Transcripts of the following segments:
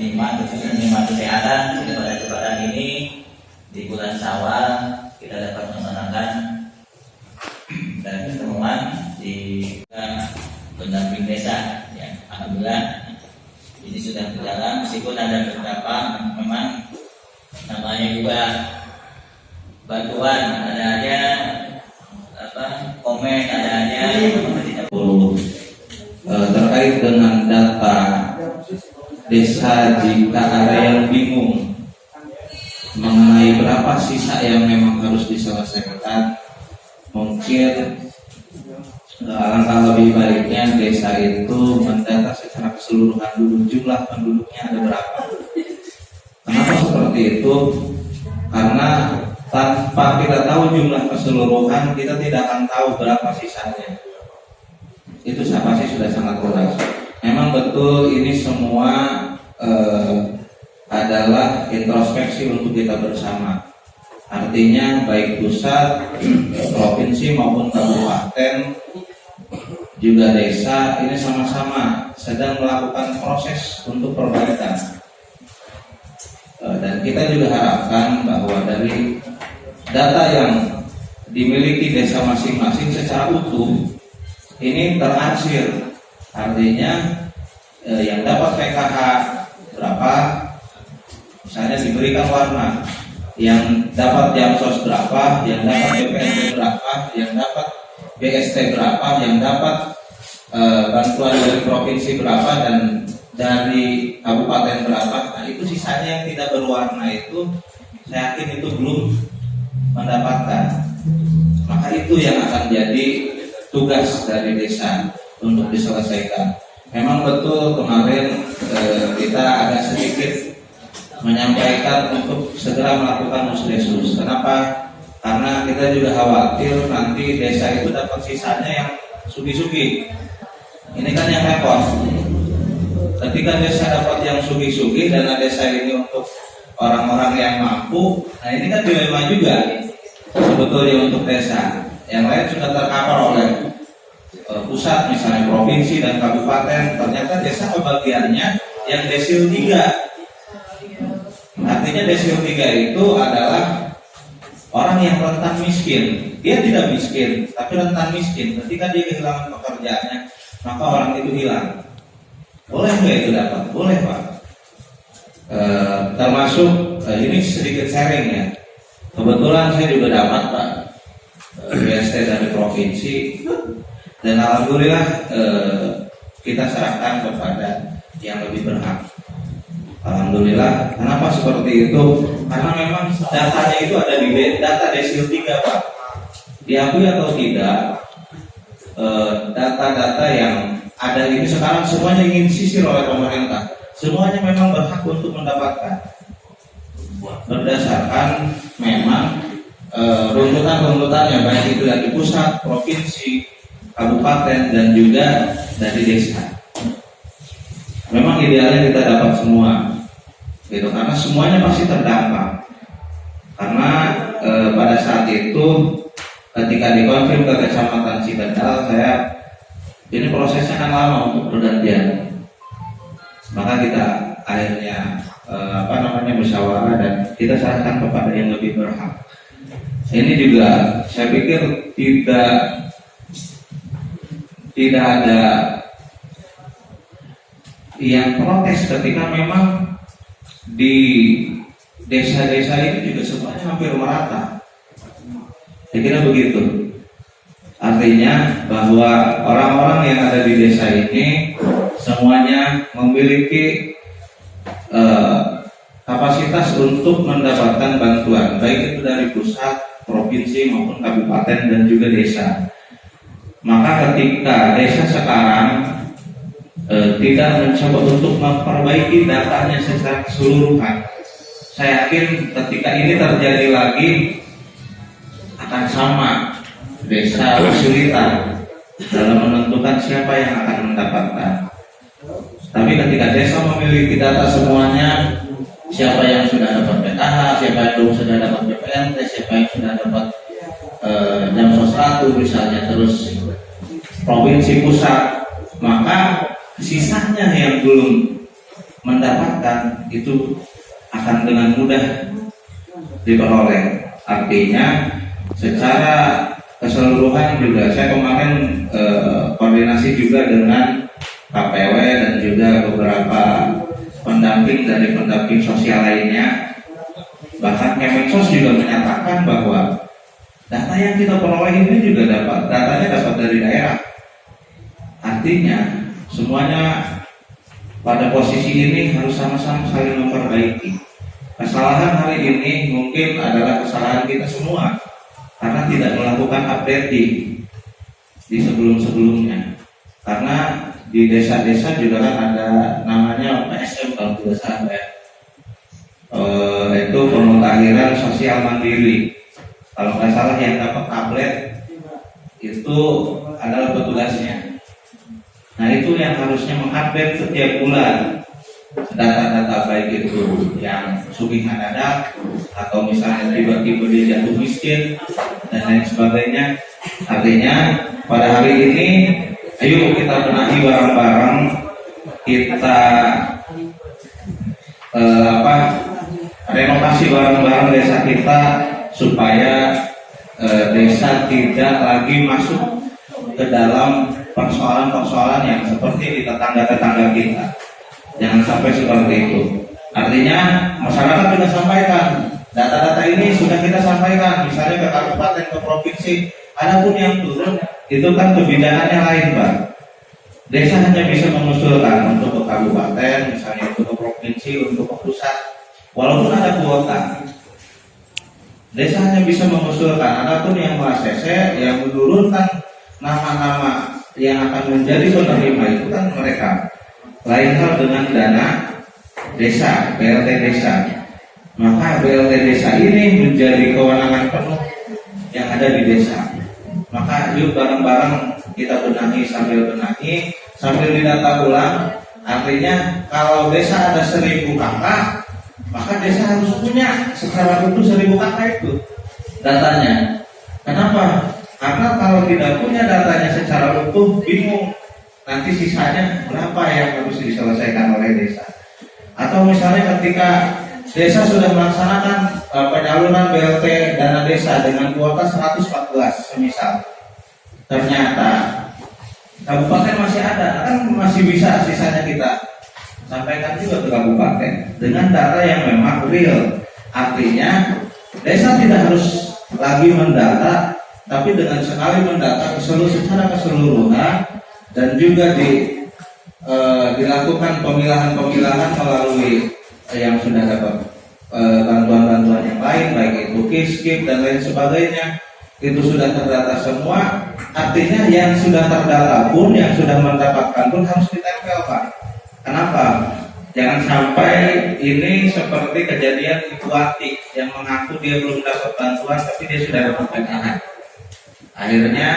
nikmat, khususnya nikmat kesehatan pada kesempatan ini di bulan Syawal kita dapat melaksanakan dan pertemuan di pendamping desa. Ya, alhamdulillah ini sudah berjalan meskipun ada beberapa memang namanya juga bantuan, ada aja komen, ada aja terkait dengan data desa. Jika ada yang bingung mengenai berapa sisa yang memang harus diselesaikan, mungkin alangkah lebih baiknya desa itu mendata secara keseluruhan dulu jumlah penduduknya ada berapa. Kenapa seperti itu? Karena tanpa kita tahu jumlah keseluruhan, kita tidak akan tahu berapa sisanya. Itu pasti sudah sangat jelas. Memang betul ini semua adalah introspeksi untuk kita bersama. Artinya baik pusat, provinsi maupun kabupaten, juga desa ini sama-sama sedang melakukan proses untuk perbaikan. Dan kita juga harapkan bahwa dari data yang dimiliki desa masing-masing secara utuh ini terarsir. Artinya yang dapat PKH berapa, misalnya diberikan warna, yang dapat Jamsos berapa, yang dapat BPNT berapa, yang dapat BST berapa, yang dapat bantuan dari provinsi berapa, dan dari kabupaten berapa. Nah, itu sisanya yang tidak berwarna itu saya yakin itu belum mendapatkan. Maka itu yang akan jadi tugas dari desa untuk diselesaikan. Memang betul kemarin kita agak sedikit menyampaikan untuk segera melakukan musdesus. Kenapa? Karena kita juga khawatir nanti desa itu dapat sisanya yang sugi-sugi. Ini kan yang repot. Ketika desa dapat yang sugi-sugi, dana desa ini untuk orang-orang yang mampu, nah ini kan dilema juga sebetulnya untuk desa. Yang lain sudah tercover oleh pusat, misalnya provinsi dan kabupaten. Ternyata desa kebagiannya yang desil 3. Artinya desil 3 itu adalah orang yang rentan miskin. Dia tidak miskin, tapi rentan miskin. Ketika dia kehilangan pekerjaannya, maka orang itu hilang. Boleh nggak itu dapat? Boleh, Pak. Termasuk ini sedikit sharing ya. Kebetulan saya juga dapat, Pak, BST dari provinsi, dan alhamdulillah kita serahkan kepada yang lebih berhak. Alhamdulillah. Kenapa seperti itu? Karena memang datanya itu ada di data desil 3, Pak. Diakui atau tidak, data-data yang ada ini sekarang semuanya ingin disisir oleh pemerintah. Semuanya memang berhak untuk mendapatkan berdasarkan memang runtutan-runtutan yang baik itu dari pusat, provinsi, kabupaten, dan juga dari desa. Memang idealnya kita dapat semua, gitu, karena semuanya pasti terdampak. Karena pada saat itu ketika dikonfirm ke Kecamatan Citedal, ini prosesnya kan lama untuk pergantian. Maka kita akhirnya musyawarah dan kita serahkan kepada yang lebih berhak. Ini juga saya pikir tidak ada yang protes ketika memang di desa-desa ini juga semuanya hampir merata. Saya kira begitu. Artinya bahwa orang-orang yang ada di desa ini semuanya memiliki kapasitas untuk mendapatkan bantuan, baik itu dari pusat, provinsi maupun kabupaten dan juga desa. Maka ketika desa sekarang tidak mencoba untuk memperbaiki datanya secara keseluruhan, saya yakin ketika ini terjadi lagi akan sama, desa kesulitan dalam menentukan siapa yang akan mendapatkan. Tapi ketika desa memiliki data semuanya, siapa yang sudah dapat PKH, siapa yang belum sudah dapat BPNT, siapa yang sudah dapat Jamsos 1 misalnya, terus provinsi pusat, maka sisanya yang belum mendapatkan itu akan dengan mudah diperoleh. Artinya secara keseluruhan juga saya kemarin koordinasi juga dengan KPW dan juga beberapa pendamping dari pendamping sosial lainnya. Bahkan Kemensos juga menyatakan bahwa data yang kita peroleh ini juga datanya dapat dari daerah. Artinya semuanya pada posisi ini harus sama-sama saling memperbaiki. Kesalahan hari ini mungkin adalah kesalahan kita semua karena tidak melakukan updating di sebelum-sebelumnya. Karena di desa-desa juga kan ada namanya PSM kalau tidak salah ya. Itu pemutahiran sosial mandiri. Kalau nggak salah yang dapat tablet itu adalah petugasnya. Nah itu yang harusnya mengupdate setiap bulan data-data baik itu yang sugih mendadak atau misalnya tiba-tiba dia jatuh miskin dan lain sebagainya. Artinya pada hari ini ayo kita benahi bareng-bareng, kita renovasi bareng-bareng desa kita supaya desa tidak lagi masuk ke dalam persoalan-persoalan yang seperti di tetangga-tetangga kita. Jangan sampai seperti itu. Artinya masyarakat juga sampaikan data-data ini sudah kita sampaikan, misalnya ke kabupaten, ke provinsi. Adapun yang turun itu kan kebijakannya lain, Pak. Desa hanya bisa mengusulkan untuk ke kabupaten, misalnya untuk ke provinsi, untuk ke pusat. Walaupun ada kuota, desa hanya bisa mengusulkan. Adapun yang ACC yang menurunkan nama-nama yang akan menjadi penerima itu kan mereka. Lain hal dengan dana desa, BLT desa. Maka BLT desa ini menjadi kewenangan penuh yang ada di desa. Maka yuk bareng-bareng kita benahi, sambil didata ulang. Artinya kalau desa ada 1000 kakak, maka desa harus punya secara utuh 1000 kakak itu datanya. Kenapa? Karena kalau tidak punya datanya secara utuh, bingung nanti sisanya berapa yang harus diselesaikan oleh desa. Atau misalnya ketika desa sudah melaksanakan penyaluran BLT dana desa dengan kuota 114 semisal, ternyata kabupaten masih ada, kan masih bisa sisanya kita sampaikan juga ke kabupaten dengan data yang memang real. Artinya desa tidak harus lagi mendata, tapi dengan sekali mendata secara keseluruhan dan juga dilakukan pemilahan melalui yang sudah dapat bantuan-bantuan yang lain, baik itu KIS, dan lain sebagainya, itu sudah terdata semua. Artinya yang sudah terdata pun, yang sudah mendapatkan pun harus ditempel, Pak. Kenapa? Jangan sampai ini seperti kejadian Ibu Ati yang mengaku dia belum dapat bantuan tapi dia sudah dapat PKH. Akhirnya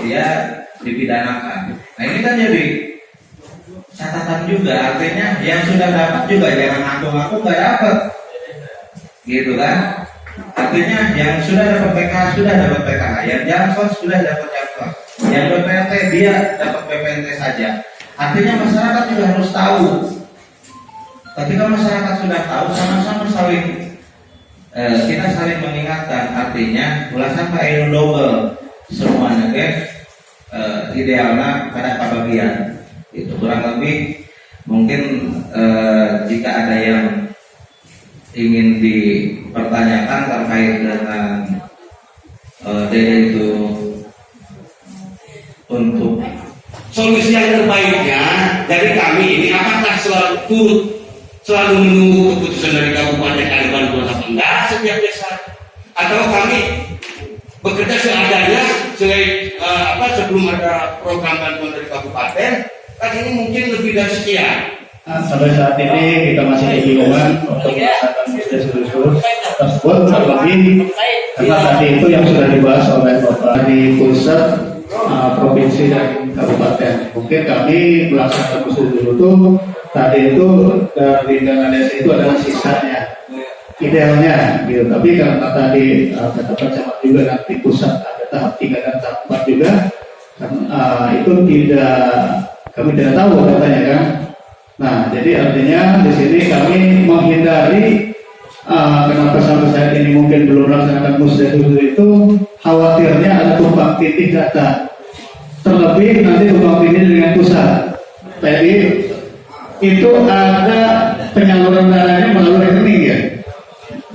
dia dipidanakan. Nah ini kan jadi catatan juga, artinya yang sudah dapat juga jangan ngaku-ngaku nggak dapat, gitu kan? Artinya yang sudah dapat PKH sudah dapat PKH, yang Jansos sudah dapat Jansos, yang PPNT dia dapat PPNT saja. Artinya masyarakat juga harus tahu. Ketika masyarakat sudah tahu, sama-sama kita saling mengingatkan. Artinya ulasan kain double semuanya, idealnya pada kebagian. Itu kurang lebih mungkin jika ada yang ingin dipertanyakan terkait dengan itu untuk solusi yang terbaiknya dari kami ini apakah selalu menunggu keputusan dari Kabupaten ada bantuan apa enggak setiap desa, atau kami bekerja seadanya sebelum ada program bantuan dari kabupaten kan ini mungkin lebih dari sekian. Sampai saat ini kita masih kebingungan untuk melaksanakan bisnis tersebut terlebih karena tadi itu yang sudah dibahas oleh Bapak di pusat, provinsi dan kabupaten. Mungkin kami melaksanakan bisnis itu tadi itu dari dana desa itu adalah sisanya idealnya gitu. Tapi karena tadi kata Pak Camat juga nanti pusat ada tahap 3 dan tahap 4 juga, itu kami tidak tahu katanya kan. Nah, jadi artinya di sini kami menghindari kenapa sampai saat ini mungkin belum melaksanakan musyawarah itu khawatirnya ada tumpang tindih data. Terlebih nanti tumpang tindih dengan pusat. Jadi itu ada penyaluran dananya melalui rekening ya.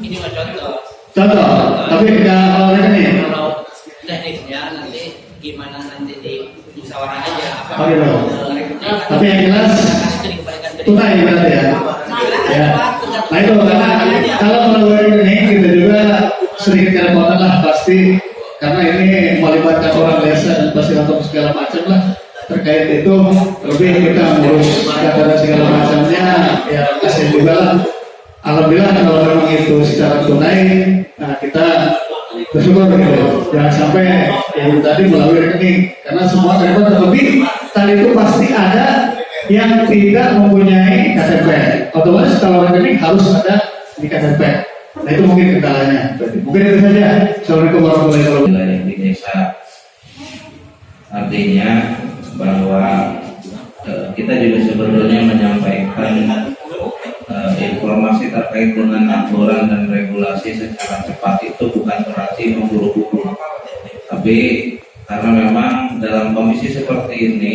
Ini mah contoh. Contoh, tapi tidak melalui rekening. Kalau teknisnya nanti gimana nanti di musyawarah aja. Oh iya. Tapi yang jelas tunai berarti ya. Ya. Nah itu karena kalau melalui rekening kita juga sedikit kerepotan lah pasti karena ini melibatkan orang desa dan pasti untuk segala macam lah terkait itu lebih kita ngurus data dan segala macamnya ya kasihan juga lah. Alhamdulillah kalau memang itu secara tunai nah kita bersyukur gitu. Jangan sampai yang tadi melalui rekening karena semua terlibat terlebih tadi itu pasti ada yang tidak mempunyai KTP. Otomatis kalau rekening harus ada di KTP. Nah itu mungkin kendalanya. Mungkin itu saja. Assalamualaikum warahmatullahi wabarakatuh. Wilayah di desa artinya bahwa kita juga sebetulnya menyampaikan informasi terkait dengan aturan dan regulasi secara cepat itu bukan berarti memburu-buru, tapi karena memang dalam kondisi seperti ini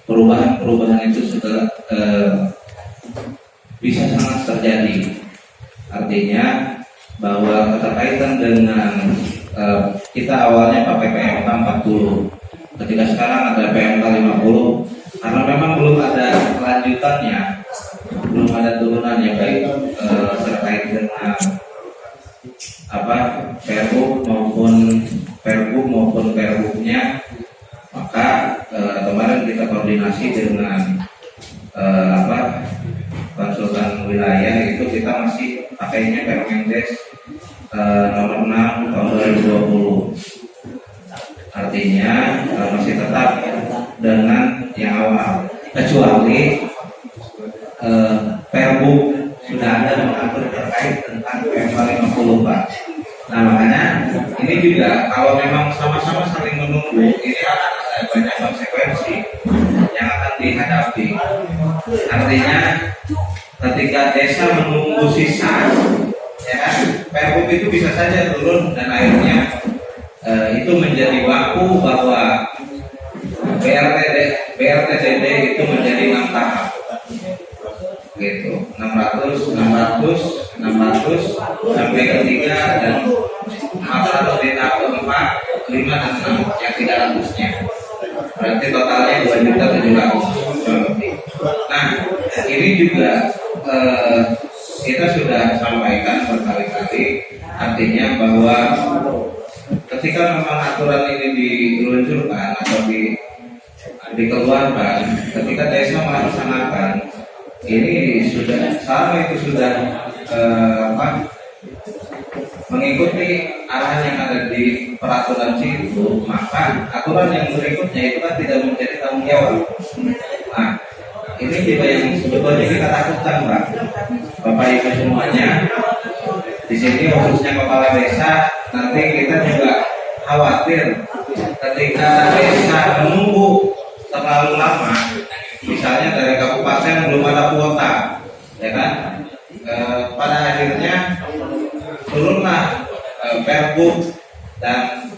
perubahan-perubahan itu sudah bisa sangat terjadi. Artinya bahwa keterkaitan dengan kita awalnya pakai PMK 40, ketika sekarang ada PMK 50, karena memang belum ada kelanjutannya, belum ada turunannya baik terkait dengan Pergub maupun Pergubnya, maka kemarin kita koordinasi dengan konsultan wilayah itu kita masih pakainya Permendes nomor 6 tahun 2020. Artinya masih tetap dengan yang awal, kecuali Pergub sudah ada mengatur terkait tentang PMK 50 Pak. Nah makanya ini juga kalau memang sama-sama saling menunggu ini akan ada banyak konsekuensi yang akan dihadapi. Artinya ketika desa menunggu sisa, ya kan, Pergub itu bisa saja turun dan akhirnya itu menjadi waku bahwa BRTDD itu menjadi 6 tahap, gitu, 600 sampai ketiga dan 400 di tahap keempat, 5 dan 6 yang 300-nya, berarti totalnya 2.700.000. Nah, ini juga kita sudah sampaikan berkali-kali, artinya bahwa ketika memang aturan ini diluncurkan atau dikeluarkan, ketika desa melaksanakan ini sudah sama, itu sudah mengikuti arahan yang ada di peraturan itu, maka aturan yang berikutnya itu kan tidak menjadi tanggung jawab. Nah, ini juga yang sebetulnya kita takutkan, Pak, Bapak Ibu semuanya. Di sini khususnya kepala desa, nanti kita juga khawatir ketika desa menunggu terlalu lama, misalnya dari kabupaten belum ada kuota, ya kan? Pada akhirnya turunlah Pergub dan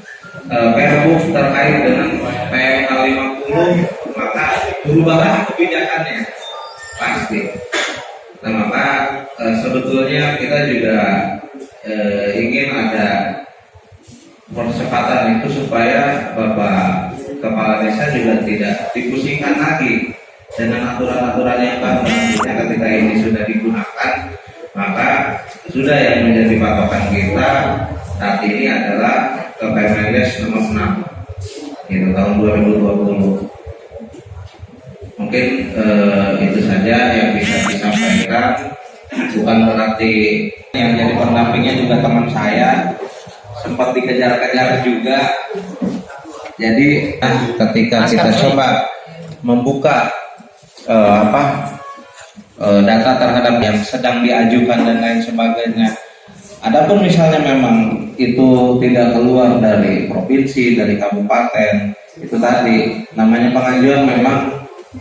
Pergub terkait dengan PMK 50, maka berubahlah kebijakannya pasti. Nah maka sebetulnya kita juga ingin ada percepatan itu supaya Bapak Kepala Desa juga tidak dipusingkan lagi dengan aturan-aturan yang baru. Nantinya ketika ini sudah digunakan, maka sudah yang menjadi patokan kita saat ini adalah Permendes nomor 6 itu tahun 2020. Mungkin itu saja yang bisa disampaikan. Bukan berarti yang jadi pendampingnya juga teman saya, sempat dikejar-kejar juga. Jadi ketika kita coba membuka data terhadap yang sedang diajukan dan lain sebagainya, adapun misalnya memang itu tidak keluar dari provinsi, dari kabupaten, itu tadi namanya pengajuan memang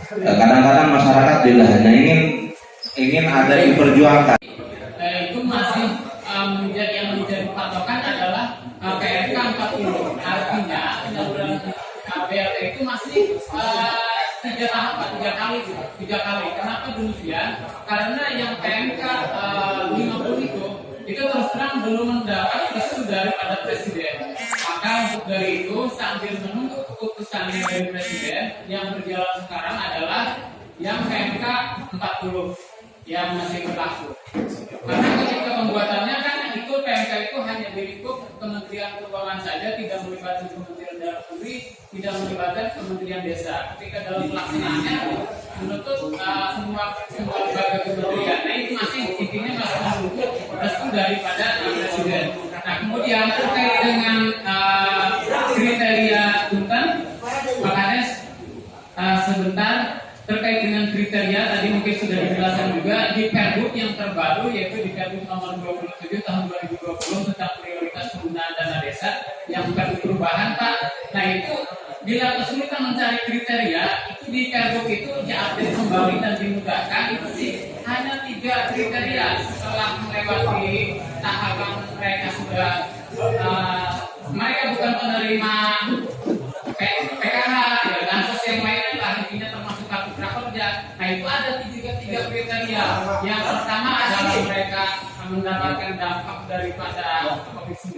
kadang-kadang masyarakat juga hanya ingin ada yang diperjuangkan. Itu masih yang menjadi patokan adalah PRK 40. Artinya penyaluran BLT itu masih 3 kali. Kenapa demikian? Karena yang PMK 50 itu terus terang belum mendapat restu daripada Presiden. Maka untuk dari itu sambil menunggu keputusan dari Presiden, yang berjalan sekarang adalah yang PMK 40 yang masih berlaku. Karena ketika pembuatannya kan itu PMK itu hanya di lingkup Kementerian Keuangan saja, tidak melibatkan Kementerian Dalam Negeri, tidak melibatkan Kementerian Desa. Ketika dalam pelaksanaannya menutup semua lembaga kementerian. Nah itu masih intinya masih menunggu restu daripada Presiden. Nah kemudian terkait dengan kriteria punten, makanya sebentar. Terkait dengan kriteria tadi mungkin sudah dijelaskan juga di Pergub yang terbaru, yaitu di Pergub nomor 27 tahun 2020 tentang prioritas penggunaan dana desa yang bukan perubahan Pak. Nah itu bila kesulitan mencari kriteria, itu di Pergub itu diupdate kembali dan dimudahkan itu sih hanya 3 kriteria setelah melewati tahapan mereka sudah mereka bukan penerima PKH ya, dan sosial lainnya lah intinya termasuk kartu prakerja. Nah itu ada 3 kriteria. Yang pertama adalah mereka mendapatkan dampak daripada COVID-19,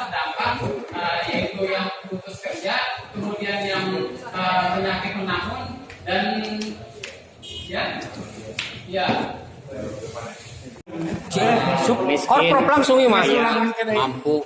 dampak yaitu yang putus kerja, kemudian yang penyakit menahun dan Korprop langsung ya mas. Mampu